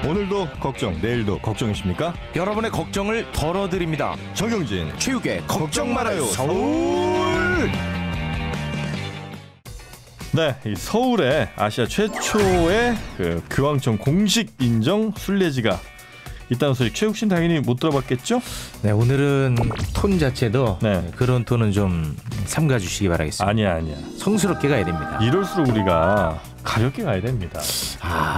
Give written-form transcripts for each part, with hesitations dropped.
오늘도 걱정, 내일도 걱정이십니까? 여러분의 걱정을 덜어드립니다. 정영진 체육의 걱정 말아요 서울. 네, 이 서울에 아시아 최초의 그 교황청 공식 인정 순례지가 있다는 소식 최욱 씨는 당연히 못 들어봤겠죠? 네, 오늘은 톤 자체도 네. 그런 톤은 좀 삼가주시기 바라겠습니다. 아니야. 성스럽게 가야 됩니다. 이럴수록 우리가 가볍게 가야 됩니다.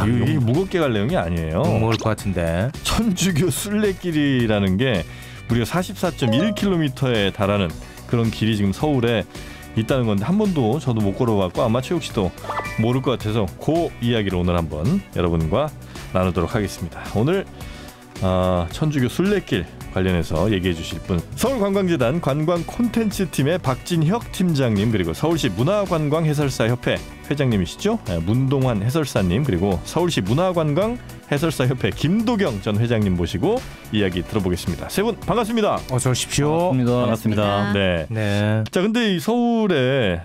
이게 무겁게 갈 내용이 아니에요. 먹을 것 같은데. 천주교 순례길이라는 게 무려 44.1km에 달하는 그런 길이 지금 서울에 있다는 건데 한 번도 저도 못 걸어봤고 아마 최욱 씨도 모를 것 같아서 그 이야기를 오늘 한번 여러분과 나누도록 하겠습니다. 오늘 천주교 순례길 관련해서 얘기해 주실 분 서울관광재단 관광 콘텐츠 팀의 박진혁 팀장님 그리고 서울시 문화관광해설사협회 회장님이시죠? 문동환 해설사님 그리고 서울시 문화관광 해설사협회 김도경 전 회장님 모시고 이야기 들어보겠습니다. 세 분 반갑습니다. 어서 오십시오. 반갑습니다. 네. 자, 근데 이 서울에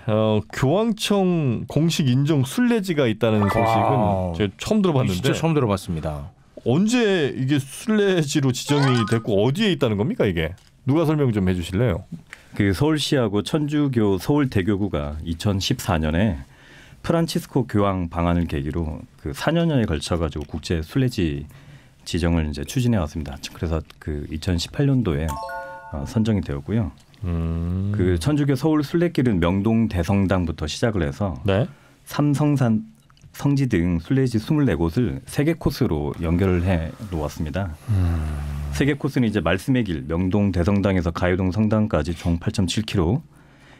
교황청 공식 인정 순례지가 있다는 소식은 제가 처음 들어봤는데. 진짜 처음 들어봤습니다. 언제 이게 순례지로 지정이 됐고 어디에 있다는 겁니까 이게? 누가 설명 좀 해주실래요? 그 서울시하고 천주교 서울대교구가 2014년에 프란치스코 교황 방한을 계기로 그 4년여에 걸쳐가지고 국제 순례지 지정을 이제 추진해 왔습니다. 그래서 그 2018년도에 선정이 되었고요. 그 천주교 서울 순례길은 명동 대성당부터 시작을 해서 네? 삼성산 성지 등 순례지 24곳을 3개 코스로 연결을 해 놓았습니다. 3개 코스는 이제 말씀의 길, 명동 대성당에서 가요동 성당까지 총 8.7km,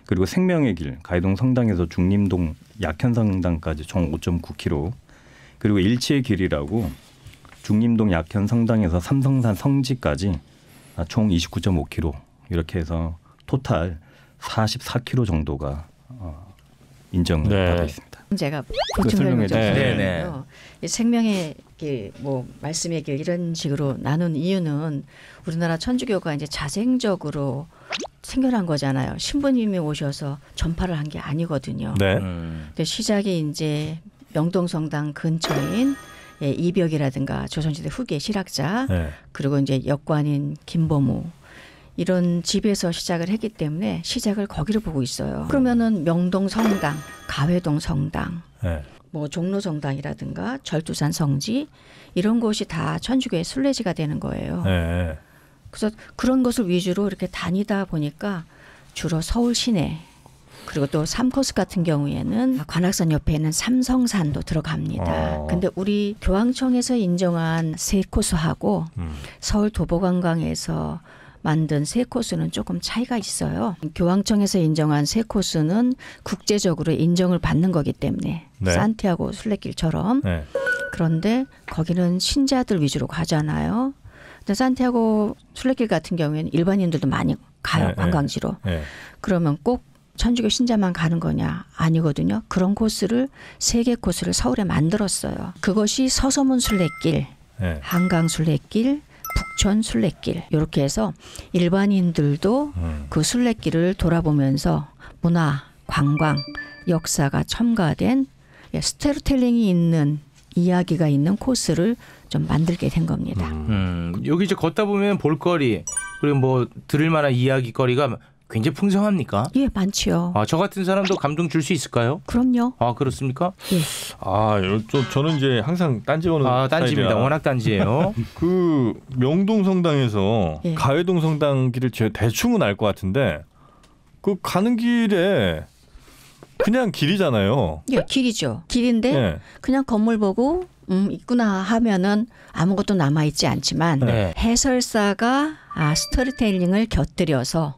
그리고 생명의 길, 가요동 성당에서 중림동 약현성당까지 총 5.9km, 그리고 일치의 길이라고 중림동 약현성당에서 삼성산 성지까지 총 29.5km 이렇게 해서 토탈 44km 정도가 인정을 받아 있습니다. 제가 보충 좀 네. 생명의 길, 뭐 말씀의 길 이런 식으로 나눈 이유는 우리나라 천주교가 이제 자생적으로 생겨난 거잖아요. 신부님이 오셔서 전파를 한 게 아니거든요. 네. 근데 시작이 이제 명동성당 근처인 이벽이라든가 조선시대 후기의 실학자 네. 그리고 이제 역관인 김보무 이런 집에서 시작을 했기 때문에 시작을 거기로 보고 있어요. 그러면은 명동 성당, 가회동 성당, 네. 뭐 종로 성당이라든가 절두산 성지 이런 곳이 다 천주교의 순례지가 되는 거예요. 네. 그래서 그런 것을 위주로 이렇게 다니다 보니까 주로 서울 시내 그리고 또 3코스 같은 경우에는 관악산 옆에 있는 삼성산도 들어갑니다. 근데 우리 교황청에서 인정한 3코스하고 서울 도보관광에서 만든 3코스는 조금 차이가 있어요. 교황청에서 인정한 3코스는 국제적으로 인정을 받는 거기 때문에 네. 산티아고 순례길처럼 네. 그런데 거기는 신자들 위주로 가잖아요. 근데 산티아고 순례길 같은 경우에는 일반인들도 많이 가요. 관광지로. 네. 그러면 꼭 천주교 신자만 가는 거냐? 아니거든요. 그런 코스를 3개 코스를 서울에 만들었어요. 그것이 서서문 순례길, 네. 한강 순례길, 북촌 순례길 이렇게 해서 일반인들도 그 순례길을 돌아보면서 문화, 관광, 역사가 첨가된 스토리텔링이 있는 이야기가 있는 코스를 좀 만들게 된 겁니다. 여기 이제 걷다 보면 볼거리 그리고 뭐 들을 만한 이야기거리가 굉장히 풍성합니까? 예, 많지요. 저 같은 사람도 감동 줄 수 있을까요? 그럼요. 그렇습니까? 예. 저는 이제 항상 딴지 오는 딴지입니다. 워낙 딴지예요. 그 명동 성당에서 예. 가회동 성당 길을 제가 대충은 알 것 같은데 그 가는 길에 그냥 길이잖아요. 예, 길이죠. 길인데 예. 그냥 건물 보고 있구나 하면은 아무것도 남아있지 않지만 네. 해설사가 스토리텔링을 곁들여서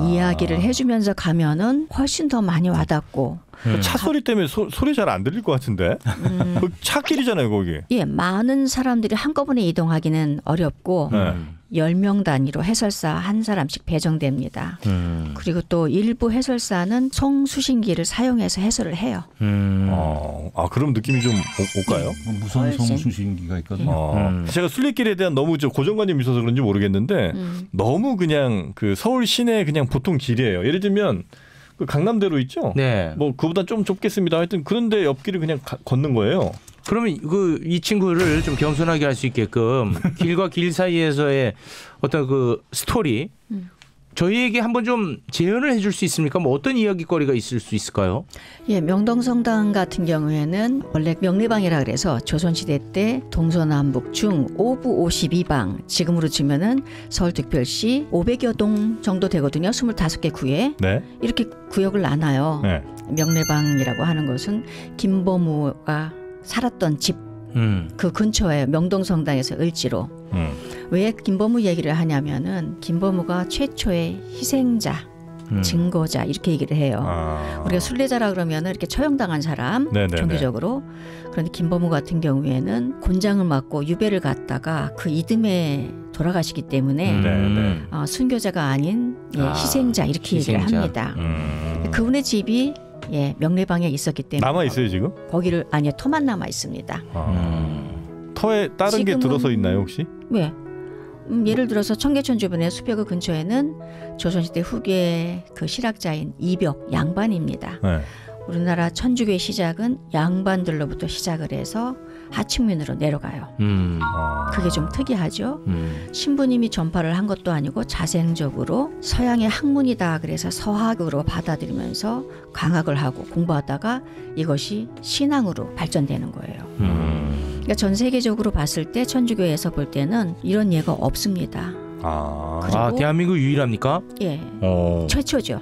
이야기를 해주면서 가면은 훨씬 더 많이 와닿고 차 소리 때문에 소리 잘 안 들릴 것 같은데 그 차길이잖아요 거기. 예, 많은 사람들이 한꺼번에 이동하기는 어렵고 10명 단위로 해설사 한 사람씩 배정됩니다. 그리고 또 일부 해설사는 송수신기를 사용해서 해설을 해요. 그럼 느낌이 좀 올까요? 무선 송수신기가 있거든요. 제가 순례길에 대한 너무 고정관념이 있어서 그런지 모르겠는데 너무 그냥 그 서울 시내 그냥 보통 길이에요. 예를 들면 그 강남대로 있죠? 네. 뭐 그보다 좀 좁겠습니다. 하여튼 그런데 옆길을 그냥 걷는 거예요. 그러면 이 친구를 좀 겸손하게 할 수 있게끔 길과 길 사이에서의 어떤 그 스토리 저희에게 한번 좀 재현을 해줄 수 있습니까? 뭐 어떤 이야기거리가 있을 수 있을까요? 예, 명동성당 같은 경우에는 원래 명례방이라 그래서 조선시대 때 동서남북 중 5부 52방, 지금으로 치면은 서울특별시 500여 동 정도 되거든요. 25개 구에. 네. 이렇게 구역을 나눠요. 네. 명례방이라고 하는 것은 김범우가 살았던 집 그 근처에 명동성당에서 을지로. 왜 김범우 얘기를 하냐면은 김범우가 최초의 희생자, 증거자 이렇게 얘기를 해요. 우리가 순례자라 그러면은 이렇게 처형당한 사람 네네네. 종교적으로. 그런데 김범우 같은 경우에는 곤장을 맞고 유배를 갔다가 그 이듬해 돌아가시기 때문에 순교자가 아닌 희생자 이렇게 얘기를 합니다. 그분의 집이 명례방에 있었기 때문에 남아 있어요 지금? 거기를 터만 남아 있습니다. 터에 다른 게 지금은- 들어서 있나요 혹시? 왜? 예를 들어서 청계천 주변의 수벽의 근처에는 조선시대 후기의 그 실학자인 이벽 양반입니다. 네. 우리나라 천주교의 시작은 양반들로부터 시작을 해서 하층민으로 내려가요. 그게 좀 특이하죠. 신부님이 전파를 한 것도 아니고 자생적으로 서양의 학문이다 그래서 서학으로 받아들이면서 강학을 하고 공부하다가 이것이 신앙으로 발전되는 거예요. 그러니까 전 세계적으로 봤을 때 천주교에서 볼 때는 이런 예가 없습니다. 그리고 대한민국 유일합니까? 예, 최초죠.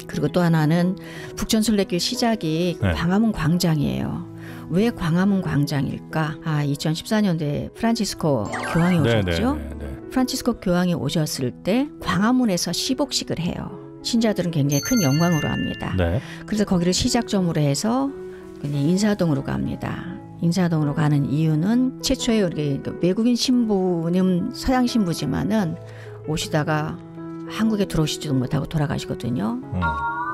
그리고 또 하나는 북촌순례길 시작이 네. 광화문 광장이에요. 왜 광화문 광장일까? 2014년도에 프란치스코 교황이 오셨죠. 프란치스코 교황이 오셨을 때 광화문에서 시복식을 해요. 신자들은 굉장히 큰 영광으로 합니다. 네. 그래서 거기를 시작점으로 해서 그냥 인사동으로 갑니다. 인사동으로 가는 이유는 최초에 우리 외국인 신부는 서양 신부지만은 오시다가 한국에 들어오시지도 못하고 돌아가시거든요.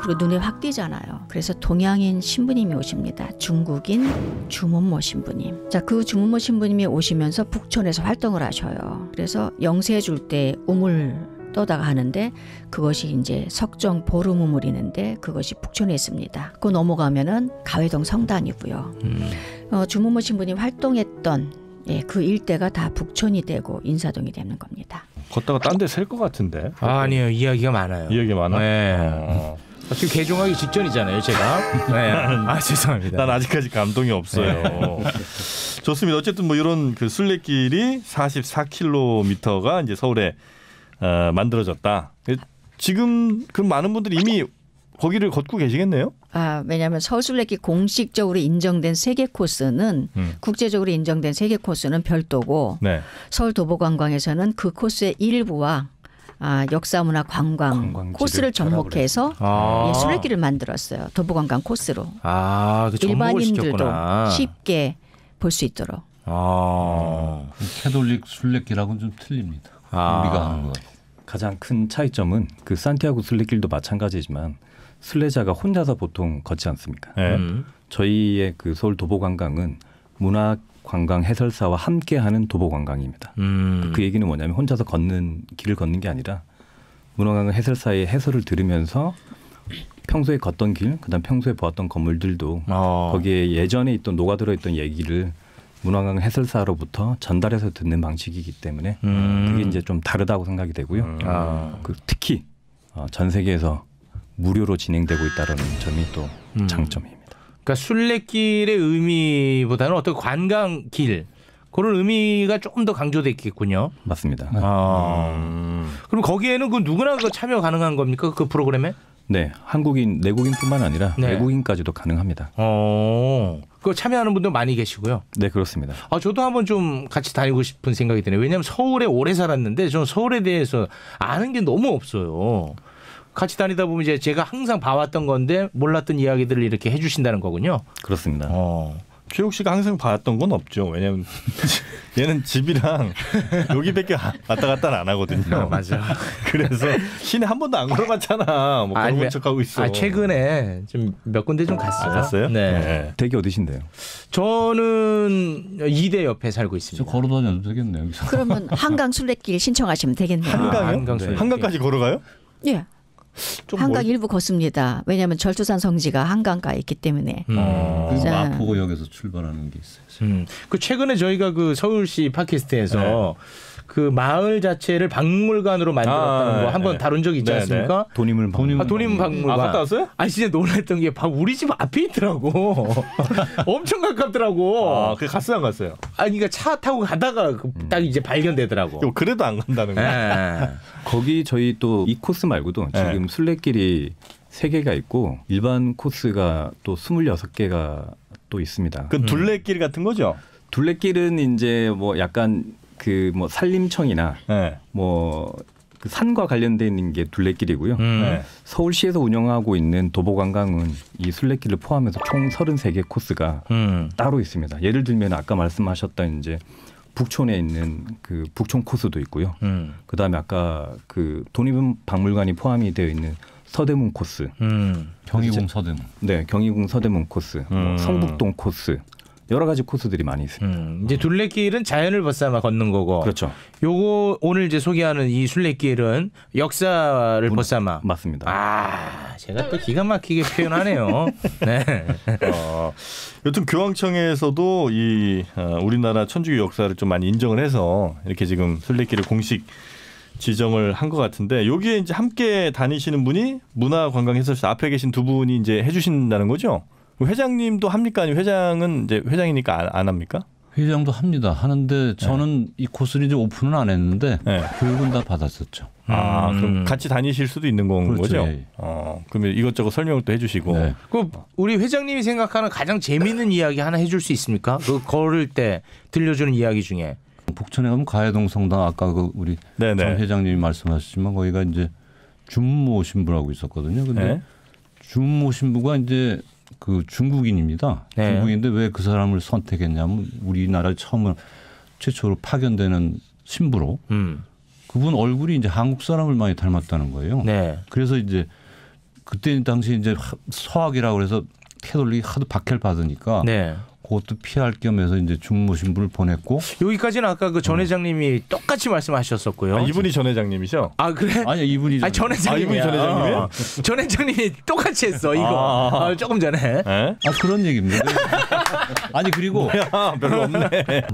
그리고 눈에 확 띄잖아요. 그래서 동양인 신부님이 오십니다. 중국인 주문모 신부님. 자, 그 주문모 신부님이 오시면서 북촌에서 활동을 하셔요. 그래서 영세 줄 때 우물 떠다가 하는데 그것이 이제 석정 보름 우물이는데 그것이 북촌에 있습니다. 그거 넘어가면은 가회동 성당이고요. 주문모 신부님 활동했던 그 일대가 다 북촌이 되고 인사동이 되는 겁니다. 걷다가 딴 데 셀 것 같은데. 아니에요. 이야기가 많아요. 이야기 많아? 네. 지금 개종하기 직전이잖아요, 제가. 네. 죄송합니다. 난 아직까지 감동이 없어요. 좋습니다. 어쨌든 뭐 이런 그 순례길이 44km가 이제 서울에 만들어졌다. 지금 그 많은 분들이 이미 거기를 걷고 계시겠네요. 왜냐하면 서울순례길 공식적으로 인정된 세계 코스는 국제적으로 인정된 세계 코스는 별도고 네. 서울도보관광에서는 그 코스의 일부와 역사문화 관광 코스를 접목해서 순례길을 만들었어요. 도보관광 코스로 그 접목을 일반인들도 시켰구나. 쉽게 볼 수 있도록. 캐톨릭 순례길하고는 좀 틀립니다. 우리가 하는 것 같아요. 가장 큰 차이점은 그 산티아고 순례길도 마찬가지지만 순례자가 혼자서 보통 걷지 않습니까? 네. 저희의 그 서울 도보관광은 문화관광 해설사와 함께하는 도보관광입니다. 그 얘기는 뭐냐면 혼자서 길을 걷는 게 아니라 문화관광 해설사의 해설을 들으면서 평소에 걷던 길, 그다음 평소에 보았던 건물들도 거기에 예전에 있던 녹아들어 있던 얘기를 문화관광 해설사로부터 전달해서 듣는 방식이기 때문에 그게 이제 좀 다르다고 생각이 되고요. 특히 전 세계에서 무료로 진행되고 있다는 점이 또 장점입니다. 그러니까 순례길의 의미보다는 어떤 관광길 그런 의미가 조금 더 강조됐겠군요. 맞습니다. 그럼 거기에는 그 누구나 참여 가능한 겁니까? 그 프로그램에? 네, 한국인, 내국인뿐만 아니라 외국인까지도 가능합니다. 그거 참여하는 분들 많이 계시고요. 네, 그렇습니다. 저도 한번 좀 같이 다니고 싶은 생각이 드네요. 왜냐하면 서울에 오래 살았는데 저는 서울에 대해서 아는 게 너무 없어요. 같이 다니다 보면 이제 제가 항상 봐왔던 건데 몰랐던 이야기들을 이렇게 해주신다는 거군요. 그렇습니다. 최욱 씨가 항상 봤던 건 없죠. 왜냐하면 얘는 집이랑 여기밖에 왔다 갔다 안 하거든요. 맞아. 그래서 시내 한 번도 안 걸어봤잖아. 뭐 걸어본 척하고 있어. 최근에 좀 몇 군데 좀 갔어요. 갔어요? 네. 댁이 어디신데요? 저는 이대 옆에 살고 있습니다. 걸어 다녀도 되겠네요. 여기서. 그러면 한강 순례길 신청하시면 되겠네요. 한강이요? 한강 순례길. 한강까지 걸어가요? 예. 좀 한강 일부 걷습니다. 왜냐하면 절두산 성지가 한강가에 있기 때문에. 그리고 자. 마포구역에서 출발하는 게 있어요. 그 최근에 저희가 그 서울시 팟캐스트에서 그 마을 자체를 박물관으로 만들었다는 거 한번 다룬 적이 있지 않습니까? 돈이물 박물관. 갔다 왔어요? 아니 진짜 놀랐던 게 우리 집 앞에 있더라고. 엄청 가깝더라고. 그 갔어요 안 갔어요? 아니 그러니까 차 타고 가다가 딱 이제 발견되더라고. 그래도 안 간다는 거야. 거기 저희 또 이 코스 말고도 지금 순례길이 3개가 있고 일반 코스가 또 26개가 또 있습니다. 그 둘레길 같은 거죠? 둘레길은 이제 뭐 약간 그 뭐 산림청이나 뭐 그 산과 관련돼 있는 게 둘레길이고요. 서울시에서 운영하고 있는 도보관광은 이 순례길을 포함해서 총 33개 코스가 따로 있습니다. 예를 들면 아까 말씀하셨던 이제 북촌에 있는 그 북촌 코스도 있고요. 그다음에 아까 그 독립박물관이 포함이 되어 있는 서대문 코스, 경희궁 서대문, 네 경희궁 서대문 코스, 뭐 성북동 코스. 여러 가지 코스들이 많이 있습니다. 이제 둘레길은 자연을 벗삼아 걷는 거고. 그렇죠. 요거 오늘 이제 소개하는 이 순례길은 역사를 벗삼아. 맞습니다. 아, 제가 또 기가 막히게 표현하네요. 네. 여튼 교황청에서도 이 우리나라 천주교 역사를 좀 많이 인정을 해서 이렇게 지금 순례길을 공식 지정을 한 것 같은데 여기에 이제 함께 다니시는 분이 문화관광해설사 앞에 계신 두 분이 이제 해주신다는 거죠? 회장님도 합니까? 아니면 회장은 이제 회장이니까 안 합니까? 회장도 합니다. 하는데 저는 이 코스를 이제 오픈은 안 했는데 교육은 다 받았었죠. 그럼 같이 다니실 수도 있는 건 그렇죠. 거죠? 예. 그러면 이것저것 설명을 또 해주시고. 네. 그 우리 회장님이 생각하는 가장 재미있는 이야기 하나 해줄 수 있습니까? 그 걸을 때 들려주는 이야기 중에. 북촌에 가면 가해동 성당 아까 그 우리 네네. 전 회장님이 말씀하셨지만 거기가 이제 준모 신부라고 있었거든요. 근데 준모 신부가 이제 그 중국인입니다. 네. 중국인데 왜 그 사람을 선택했냐면 우리나라에 최초로 파견되는 신부로 그분 얼굴이 이제 한국 사람을 많이 닮았다는 거예요. 네. 그래서 이제 그때 당시 이제 서학이라고 그래서 캐톨릭이 하도 박해를 받으니까 네. 그것도 피할 겸해서 이제 중모 신부를 보냈고 여기까지는 아까 그 전 회장님이 똑같이 말씀하셨었고요. 이분이 전 회장님이죠? 아 그래? 아니 이분이 아니 전 회장님이 이분이 전 회장님이에요? 전 회장님이 똑같이 했어 이거 조금 전에. 그런 얘기입니다. 아니 그리고 별로 없네.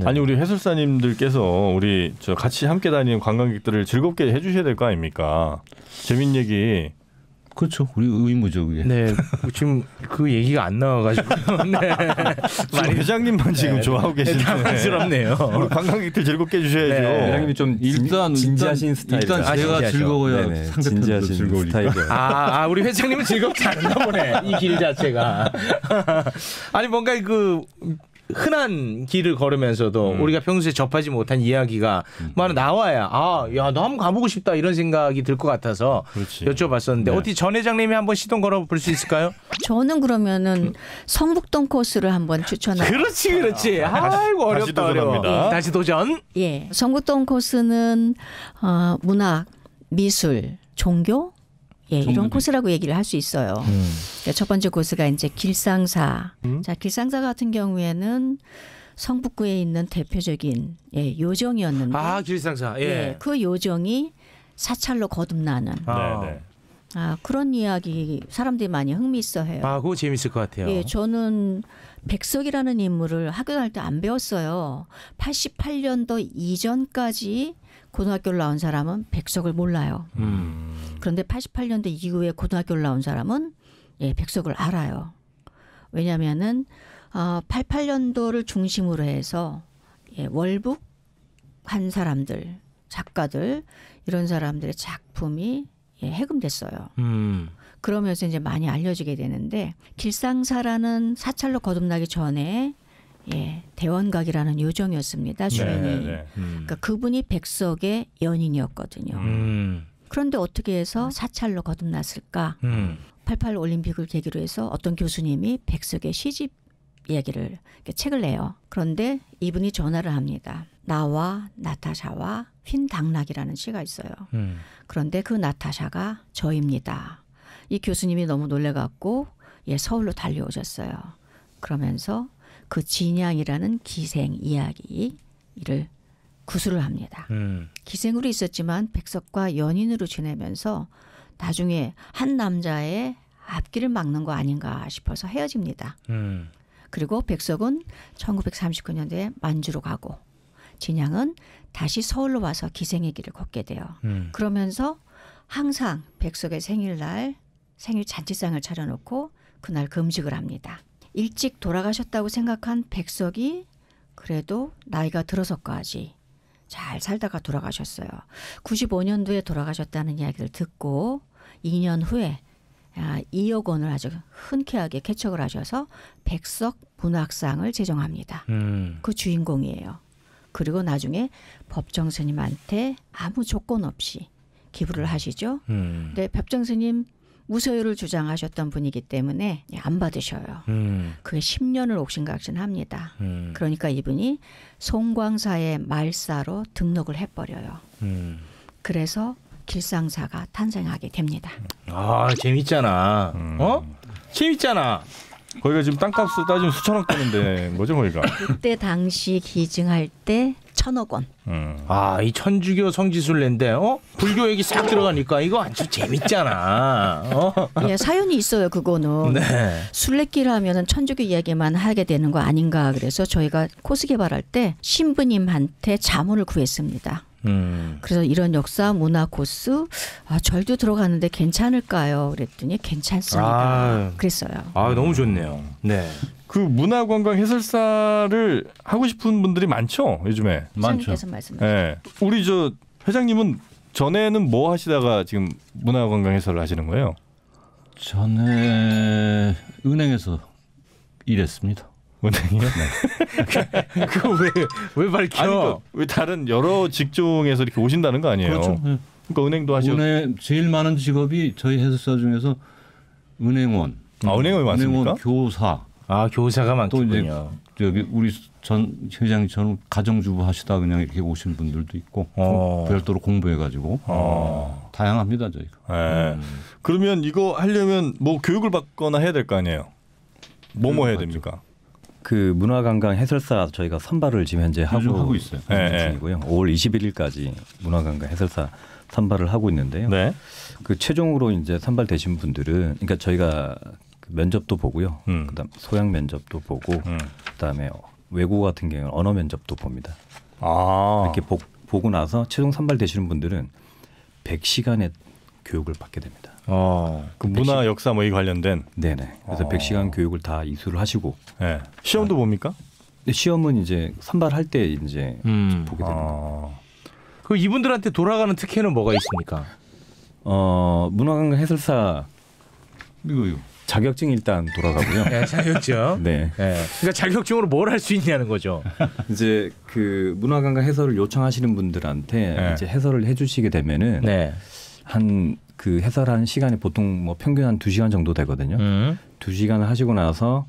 아니 우리 해설사님들께서 우리 저 같이 함께 다니는 관광객들을 즐겁게 해주셔야 될 거 아닙니까? 재밌는 얘기. 그렇죠. 우리 의무죠 그게. 네, 지금 그 얘기가 안 나와가지고 네. 많이 회장님만 지금 좋아하고 계시는데 당황스럽네요. 우리 관광객들 즐겁게 해주셔야죠. 회장님이 좀 진지하신 스타일이죠. 일단 제가 즐거워야 네네. 상대편도 진지하신 즐거우니까. 아, 우리 회장님은 즐겁지 않나 보네. 이 길 자체가. 아니 뭔가 그 흔한 길을 걸으면서도 우리가 평소에 접하지 못한 이야기가 뭐 나와야 야, 너 한번 가보고 싶다 이런 생각이 들 것 같아서 그렇지. 여쭤봤었는데 어디 전 회장님이 한번 시동 걸어볼 수 있을까요? 저는 그러면은 성북동 코스를 한번 추천합니다. 그렇지. 아이고 다시 어렵다 어려워. 도전합니다. 다시 도전. 예, 성북동 코스는 문학, 미술, 종교 이런 코스라고 얘기를 할 수 있어요. 그러니까 첫 번째 코스가 이제 길상사. 자, 길상사 같은 경우에는 성북구에 있는 대표적인 요정이었는데 길상사. 그 요정이 사찰로 거듭나는 그런 이야기 사람들이 많이 흥미있어해요. 그거 재밌을 것 같아요. 예, 저는 백석이라는 인물을 학교 다닐 때 안 배웠어요. 88년도 이전까지 고등학교를 나온 사람은 백석을 몰라요. 그런데 88년도 이후에 고등학교를 나온 사람은 백석을 알아요. 왜냐하면은 88년도를 중심으로 해서 월북 한 사람들, 작가들 이런 사람들의 작품이 해금됐어요. 그러면서 이제 많이 알려지게 되는데 길상사라는 사찰로 거듭나기 전에 대원각이라는 요정이었습니다. 주인이. 그러니까 그분이 백석의 연인이었거든요. 그런데 어떻게 해서 사찰로 거듭났을까? 88 올림픽을 계기로 해서 어떤 교수님이 백석의 시집 얘기를 책을 내요. 그런데 이분이 전화를 합니다. 나와 나타샤와 휜 당락이라는 시가 있어요. 그런데 그 나타샤가 저입니다. 이 교수님이 너무 놀래갖고 서울로 달려오셨어요. 그러면서 그 진양이라는 기생 이야기를 구술을 합니다. 기생으로 있었지만 백석과 연인으로 지내면서 나중에 한 남자의 앞길을 막는 거 아닌가 싶어서 헤어집니다. 그리고 백석은 1939년도에 만주로 가고 진양은 다시 서울로 와서 기생의 길을 걷게 돼요. 그러면서 항상 백석의 생일날 생일 잔치상을 차려놓고 그날 금식을 합니다. 일찍 돌아가셨다고 생각한 백석이 그래도 나이가 들어서까지 잘 살다가 돌아가셨어요. 95년도에 돌아가셨다는 이야기를 듣고 2년 후에 2억 원을 아주 흔쾌하게 개척을 하셔서 백석 문학상을 제정합니다. 그 주인공이에요. 그리고 나중에 법정 스님한테 아무 조건 없이 기부를 하시죠. 근데 법정 스님 무소유를 주장하셨던 분이기 때문에 안 받으셔요. 그게 10년을 옥신각신합니다. 그러니까 이분이 송광사의 말사로 등록을 해버려요. 그래서 길상사가 탄생하게 됩니다. 아 재밌잖아. 재밌잖아. 거기가 지금 땅값을 따지면 수천억 되는데 뭐죠 거기가? 그때 당시 기증할 때 1,000억 원. 이 천주교 성지순례인데 불교 얘기 싹 들어가니까 이거 아주 재밌잖아. 예, 사연이 있어요. 그거는. 네. 순례길 하면은 천주교 이야기만 하게 되는 거 아닌가. 그래서 저희가 코스 개발할 때 신부님한테 자문을 구했습니다. 그래서 이런 역사 문화 코스 절도 들어가는데 괜찮을까요? 그랬더니 괜찮습니다. 그랬어요. 너무 좋네요. 네. 그 문화관광 해설사를 하고 싶은 분들이 많죠 요즘에. 많죠. 말씀하세요. 네. 우리 저 회장님은 전에는 뭐 하시다가 지금 문화관광 해설을 하시는 거예요? 전에 은행에서 일했습니다. 은행이요? 네. 그거 왜 밝혀? 아니, 왜 다른 여러 직종에서 이렇게 오신다는 거 아니에요? 그렇죠. 네. 그러니까 은행도 하시고. 은행 제일 많은 직업이 저희 해설사 중에서 은행원. 은행원이 많습니까? 은행원, 교사. 교사가 또 이제 많군요. 여기 우리 전 회장님처럼 가정주부 하시다 그냥 이렇게 오신 분들도 있고 별도로 공부해가지고 다양합니다 저희가. 네. 그러면 이거 하려면 뭐 교육을 받거나 해야 될 거 아니에요? 뭐뭐 해야 됩니까? 그 문화관광 해설사 저희가 선발을 지금 현재 하고 있어요. 중이고요. 5월 21일까지 문화관광 해설사 선발을 하고 있는데요. 네. 그 최종으로 이제 선발되신 분들은 그러니까 저희가 면접도 보고요. 그다음 소양 면접도 보고 그다음에 외국어 같은 경우는 언어 면접도 봅니다. 이렇게 보고 나서 최종 선발되시는 분들은 100시간의 교육을 받게 됩니다. 그 문화 역사 뭐 이 관련된. 네네. 그래서 100시간 교육을 다 이수를 하시고. 네. 시험도 봅니까? 시험은 이제 선발할 때 이제 보게 됩니다. 그 이분들한테 돌아가는 특혜는 뭐가 있습니까? 문화관광 해설사 이거. 자격증이 일단 돌아가고요. 네, 자격증. 네. 그러니까 자격증으로 뭘 할 수 있냐는 거죠. 이제 그 문화관광 해설을 요청하시는 분들한테 이제 해설을 해주시게 되면은 한 그 해설한 시간이 보통 뭐 평균 한 2시간 정도 되거든요. 2시간을 하시고 나서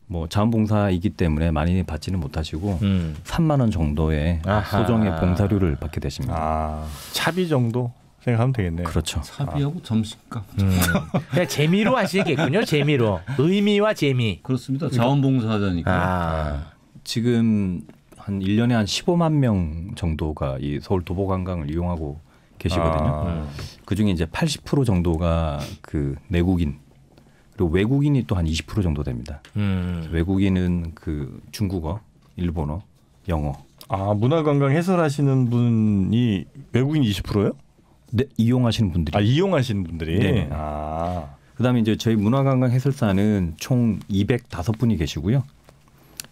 뭐 자원봉사이기 때문에 많이 받지는 못하시고 3만 원 정도의 소정의 봉사료를 받게 되십니다. 차비 정도 생각하면 되겠네요. 그렇죠. 차비하고 점심값. 그냥 재미로 하시겠군요. 재미로. 의미와 재미. 그렇습니다. 자원봉사자니까. 지금 한 1년에 한 15만 명 정도가 이 서울 도보관광을 이용하고 계시거든요. 그중에 이제 80% 정도가 그 내국인 그리고 외국인이 또 한 20% 정도 됩니다. 외국인은 그 중국어, 일본어, 영어. 문화관광 해설하시는 분이 외국인 20%예요? 네, 이용하시는 분들이. 이용하시는 분들이. 네. 그다음에 이제 저희 문화관광 해설사는 총 205분이 계시고요.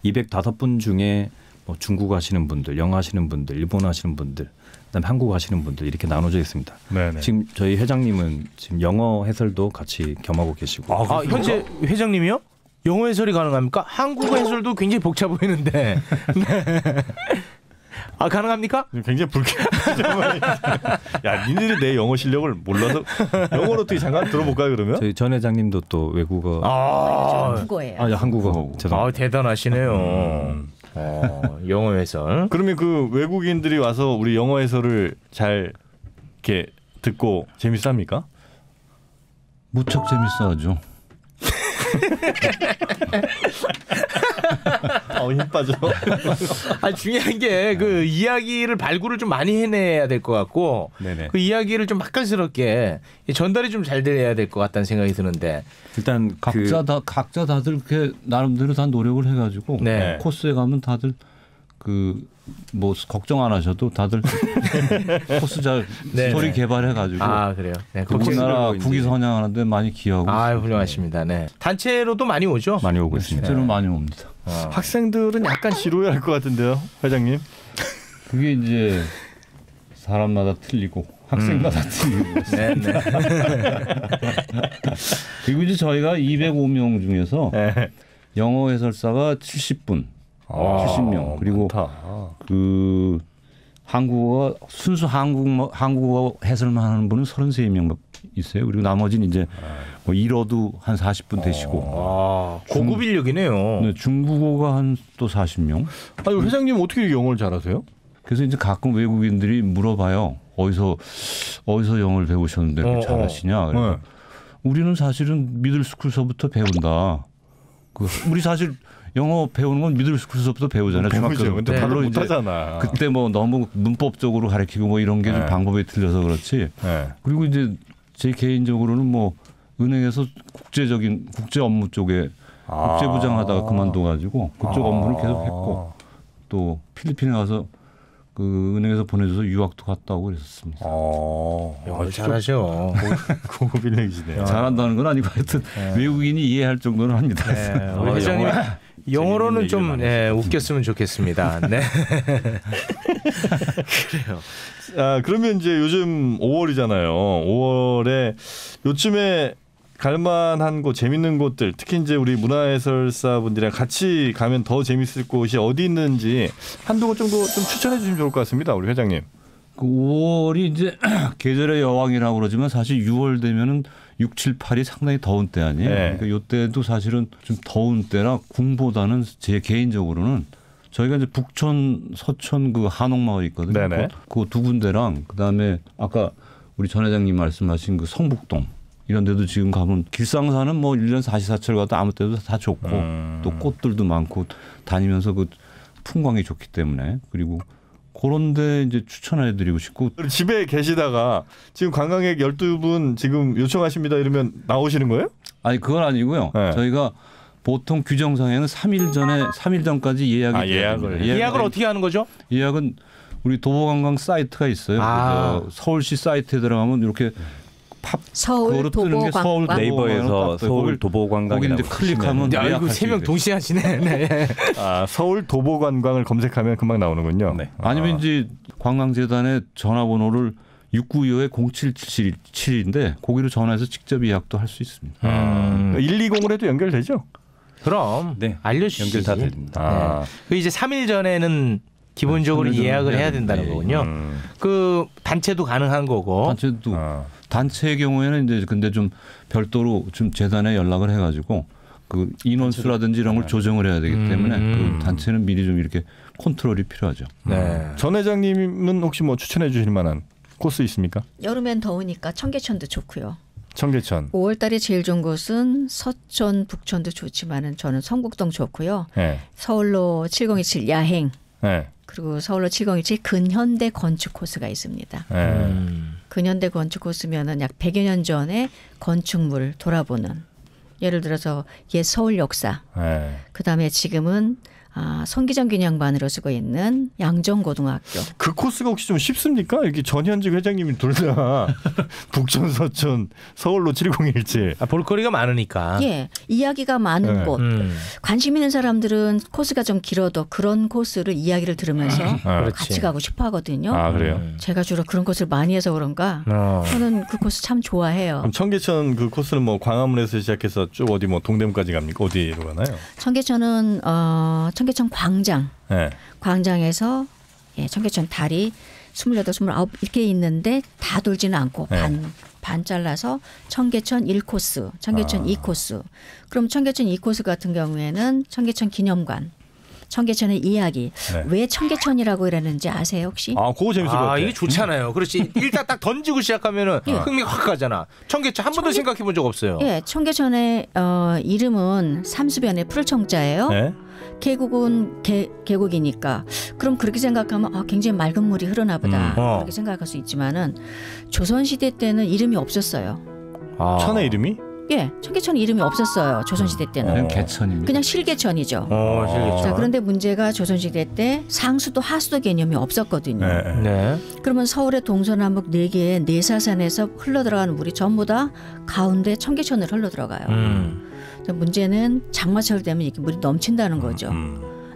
205분 중에 뭐 중국어 하시는 분들, 영어 하시는 분들, 일본어 하시는 분들, 그다음에 한국어 하시는 분들 이렇게 나눠져 있습니다. 네네. 지금 저희 회장님은 지금 영어 해설도 같이 겸하고 계시고. 현재 회장님이요? 영어 해설이 가능합니까? 한국어 해설도 굉장히 복잡 보이는데. 가능합니까? 굉장히 야, 니들이 내 영어 실력을 몰라서 영어로 어떻게 잠깐 들어볼까요 그러면? 저희 전 회장님도 또 외국어. 한국어예요. 한국어. 대단하시네요. 영어 해설. 그러면 그 외국인들이 와서 우리 영어 해설을 잘 이렇게 듣고 재밌어합니까? 무척 재밌어하죠. 힘 빠져. 아니, 중요한 게 그 이야기를 발굴을 좀 많이 해내야 될 것 같고 네네. 그 이야기를 좀 맛깔스럽게 전달이 좀 잘 돼야 될 것 같다는 생각이 드는데 일단 각자 다들 이렇게 나름대로 다 노력을 해가지고 네. 코스에 가면 다들 그 뭐 걱정 안 하셔도 다들 코스 잘 네, 스토리 네. 개발해가지고 아 그래요. 네, 그 우리나라 이제- 국위 선양하는데 많이 기여하고 아 있습니다. 훌륭하십니다. 네. 단체로도 많이 오죠. 많이 오고 있습니다. 실제로 많이 옵니다. 학생들은 약간 지루해할 것 같은데요, 회장님. 그게 이제 사람마다 틀리고 학생마다 틀리고 네, 네. 그리고 이제 저희가 205명 중에서 네. 영어 해설사가 70분, 70명 그리고 많다. 그 한국어 순수 한국어 해설만 하는 분은 33명 있어요. 그리고 나머지는 이제 뭐 일어도 한 40분 되시고 아, 고급 인력이네요. 네, 중국어가 한 또 40명. 아니 회장님 어떻게 이렇게 영어를 잘하세요? 그래서 이제 가끔 외국인들이 물어봐요. 어디서 영어를 배우셨는데 이렇게 잘하시냐. 그래서 네. 우리는 사실은 미들스쿨서부터 배운다. 우리 사실 영어 배우는 건 미들스쿨서부터 배우잖아요. 중학교 근데 네. 별로 물론 이제 못하잖아. 그때 뭐 너무 문법적으로 가르치고 뭐 이런 게 좀 네. 방법이 틀려서 그렇지. 네. 그리고 이제 제 개인적으로는 뭐 은행에서 국제 업무 쪽에 국제부장 하다가 그만둬가지고 그쪽 업무를 계속 했고 또 필리핀에 가서 그 은행에서 보내줘서 유학도 갔다 오고 그랬었습니다. 영어를 잘하셔. 고급 인력이시네요. 잘한다는 건 아니고 하여튼 외국인이 이해할 정도는 합니다. 네, 우리 회장님 영어로는 좀 웃겼으면 좋겠습니다. 네. 그래요. 아, 그러면 이제 요즘 5월이잖아요. 5월에 요즘에 갈만한 곳, 재밌는 곳들, 특히 이제 우리 문화해설사분들이랑 같이 가면 더 재밌을 곳이 어디 있는지 한두 곳 정도 좀 추천해 주시면 좋을 것 같습니다, 우리 회장님. 그 5월이 이제 계절의 여왕이라고 그러지만 사실 6월 되면은 6, 7, 8이 상당히 더운 때 아니에요. 네. 그러니까 이때도 사실은 좀 더운 때라 궁보다는 제 개인적으로는 저희가 이제 북촌, 서촌 그 한옥마을 있거든요. 네네. 그 두 군데랑 그다음에 아까 우리 전 회장님 말씀하신 그 성북동 이런 데도 지금 가면 길상사는 뭐 1년 44철 가도 아무 때도 다 좋고 또 꽃들도 많고 다니면서 그 풍광이 좋기 때문에 그리고 그런 데 이제 추천해 드리고 싶고 집에 계시다가 지금 관광객 12분 지금 요청하십니다 이러면 나오시는 거예요? 아니 그건 아니고요. 네. 저희가 보통 규정상에는 3일 전까지 예약이 돼야 됩니다. 예약을 어떻게 하는 거죠? 예약은 우리 도보관광 사이트가 있어요. 아. 그래서 서울시 사이트에 들어가면 이렇게 서울 그거로 뜨는 게 서울 도보관광. 네이버에서 서울 거기 도보관광이라고 이제 클릭하면 야, 이거 예약할 수 3명 있어요. 동시에 하시네. 네. 아, 서울 도보관광을 검색하면 금방 나오는군요. 네. 아니면 이제 관광재단의 전화번호를 6925-0777인데 거기로 전화해서 직접 예약도 할 수 있습니다. 120으로 해도 연결되죠? 그럼 네. 알려주시지. 연결 다 됩니다. 아. 그 이제 3일 전에는 기본적으로 3일 전에 예약을 해야 해야 된다는 됩니다. 거군요. 그 단체도 가능한 거고. 단체도 아. 단체의 경우에는 이제 근데 좀 별도로 좀 재단에 연락을 해가지고 그 인원수라든지 이런 걸 조정을 해야 되기 때문에 그 단체는 미리 좀 이렇게 컨트롤이 필요하죠. 네. 전 회장님은 혹시 뭐 추천해 주실 만한 코스 있습니까? 여름엔 더우니까 청계천도 좋고요. 청계천. 5월달에 제일 좋은 곳은 서촌, 북촌도 좋지만은 저는 성북동 좋고요. 네. 서울로 7027 야행 네. 그리고 서울로 7027 근현대 건축 코스가 있습니다. 네. 근현대 건축 코스면은 약 100여 년 전에 건축물을 돌아보는 예를 들어서 옛 서울 역사 네. 그다음에 지금은 손기정 균형반으로 쓰고 있는 양정고등학교. 그 코스가 혹시 좀 쉽습니까? 이렇게 전현직 회장님이 둘 다 북촌, 서촌, 서울로 7017. 볼거리가 많으니까. 예, 이야기가 많은 네. 곳. 관심 있는 사람들은 코스가 좀 길어도 그런 코스를 이야기를 들으면서 그렇지. 같이 가고 싶어 하거든요. 아, 그래요? 제가 주로 그런 코스를 많이 해서 그런가 저는 그 코스 참 좋아해요. 그럼 청계천 그 코스는 뭐 광화문에서 시작해서 쭉 어디 뭐 동대문까지 갑니까? 어디로 가나요? 청계천은 청계천 광장. 네. 광장에서 청계천 다리 28, 29 이렇게 있는데 다 돌지는 않고 네. 반 잘라서 청계천 1코스, 청계천 2코스. 그럼 청계천 2코스 같은 경우에는 청계천 기념관, 청계천의 이야기. 네. 왜 청계천이라고 이러는지 아세요 혹시? 아, 그거 재밌을 것 같아. 이게 좋잖아요. 그렇지. 일단 딱 던지고 시작하면은 흥미가 확 가잖아. 청계천 한 번도 생각해 본 적 없어요. 예, 청계천의 이름은 삼수변의 풀청자예요. 네. 계곡은 계곡이니까 그럼 그렇게 생각하면 굉장히 맑은 물이 흐르나 보다 그렇게 생각할 수 있지만은 조선시대 때는 이름이 없었어요. 천의 이름이? 예, 청계천 이름이 없었어요. 조선시대 때는. 그냥 개천입니다. 그냥 실개천이죠. 실개천. 자, 그런데 문제가 조선시대 때 상수도 하수도 개념이 없었거든요. 네. 그러면 서울의 동서남북 4개의 내사산에서 흘러들어가는 물이 전부 다 가운데 청계천으로 흘러들어가요. 문제는 장마철 되면 이렇게 물이 넘친다는 거죠.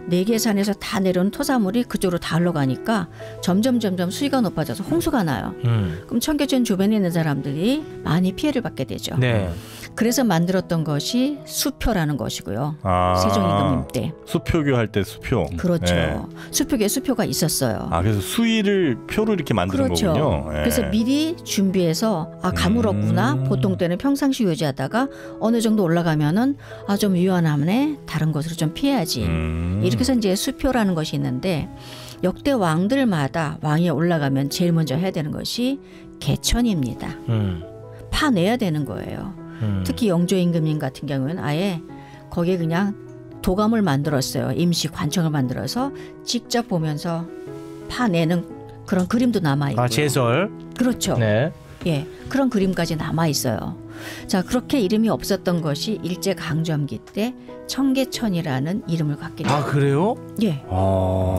4개 산에서 다 내려온 토사물이 그쪽으로 다 흘러가니까 점점 수위가 높아져서 홍수가 나요. 그럼 청계천 주변에 있는 사람들이 많이 피해를 받게 되죠. 네. 그래서 만들었던 것이 수표라는 것이고요. 아. 세종임금 때. 수표교 할 때 수표. 그렇죠. 네. 수표계에 수표가 있었어요. 그래서 수위를 표로 이렇게 만드는 그렇죠. 거군요. 예. 그래서 미리 준비해서 가물 없구나. 보통 때는 평상시 유지하다가 어느 정도 올라가면은 좀 위험하네. 다른 곳으로 좀 피해야지. 이렇게 해서 이제 수표라는 것이 있는데 역대 왕들마다 왕이 올라가면 제일 먼저 해야 되는 것이 개천입니다. 파내야 되는 거예요. 특히 영조임금님 같은 경우는 아예 거기에 그냥 도감을 만들었어요. 임시 관청을 만들어서 직접 보면서 파내는 그런 그림도 남아 있고요. 제설. 그렇죠. 네. 예, 그런 그림까지 남아 있어요. 자, 그렇게 이름이 없었던 것이 일제 강점기 때 청계천이라는 이름을 갖게 됐어요. 그래요? 예.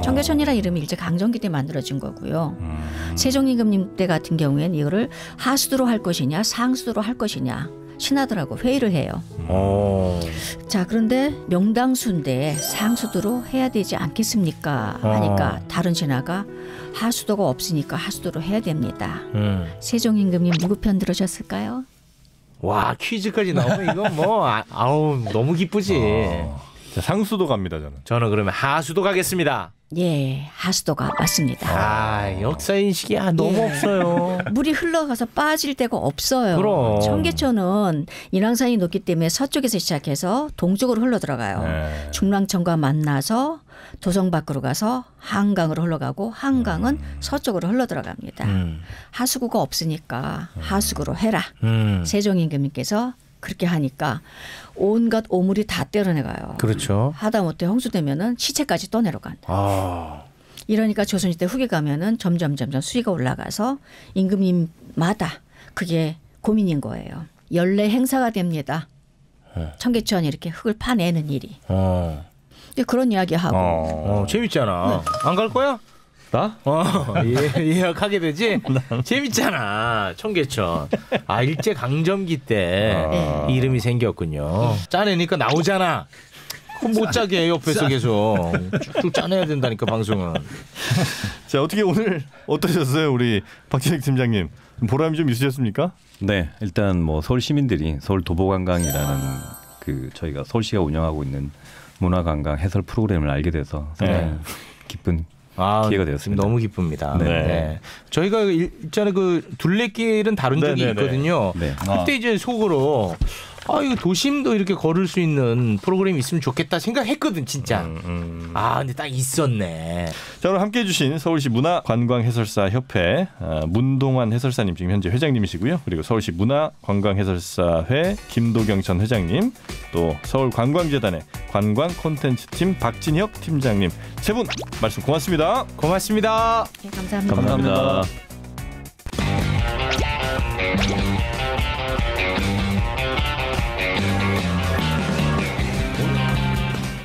청계천이라는 이름이 일제 강점기 때 만들어진 거고요. 세종임금님 때 같은 경우에는 이거를 하수도로 할 것이냐 상수도로 할 것이냐 신하들하고 회의를 해요. 자, 그런데 명당수인데 상수도로 해야 되지 않겠습니까? 하니까 다른 신하가 하수도가 없으니까 하수도로 해야 됩니다. 세종임금님 누구 편 들으셨을까요? 와, 퀴즈까지 나오면 이건 뭐 아우 너무 기쁘지. 자, 상수도 갑니다 저는. 저는 그러면 하수도 가겠습니다. 예, 하수도가 맞습니다. 역사 인식이 너무 없어요. 물이 흘러가서 빠질 데가 없어요. 그럼. 청계천은 인왕산이 높기 때문에 서쪽에서 시작해서 동쪽으로 흘러 들어가요. 네. 중랑천과 만나서 도성 밖으로 가서 한강으로 흘러가고 한강은 서쪽으로 흘러 들어갑니다. 하수구가 없으니까 하수구로 해라. 세종임금님께서 그렇게 하니까 온갖 오물이 다 때려내가요. 그렇죠. 하다못해 홍수되면은 시체까지 떠내려간다. 이러니까 조선시대 후기 가면은 점점 수위가 올라가서 임금님마다 그게 고민인 거예요. 연례 행사가 됩니다. 청계천 이렇게 흙을 파내는 일이. 그런 이야기하고. 재밌잖아. 안 갈 거야? 나? 예약하게 되지? 재밌잖아. 청계천. 일제 강점기 때 이름이 생겼군요. 짜내니까 나오잖아. 그럼 못 짜게 해, 옆에서 계속. 쭉 짜내야 된다니까 방송은. 자, 어떻게 오늘 어떠셨어요, 우리 박진익 팀장님? 보람이 좀 있으셨습니까? 네, 일단 뭐 서울 시민들이 서울 도보관광이라는 저희가 서울시가 운영하고 있는 문화관광 해설 프로그램을 알게 돼서 상당히 기쁜 기회가 되었습니다. 너무 기쁩니다. 네. 네. 저희가 일전에 둘레길은 다룬 적이 있거든요. 네. 그때 이제 속으로 이거 도심도 이렇게 걸을 수 있는 프로그램이 있으면 좋겠다 생각했거든 진짜. 근데 딱 있었네. 자, 오늘 함께해 주신 서울시 문화관광해설사협회 문동환 해설사님 지금 현재 회장님이시고요. 그리고 서울시 문화관광해설사회 김도경 전 회장님, 또 서울관광재단의 관광콘텐츠팀 박진혁 팀장님 세 분 말씀 고맙습니다. 고맙습니다. 네, 감사합니다. 감사합니다.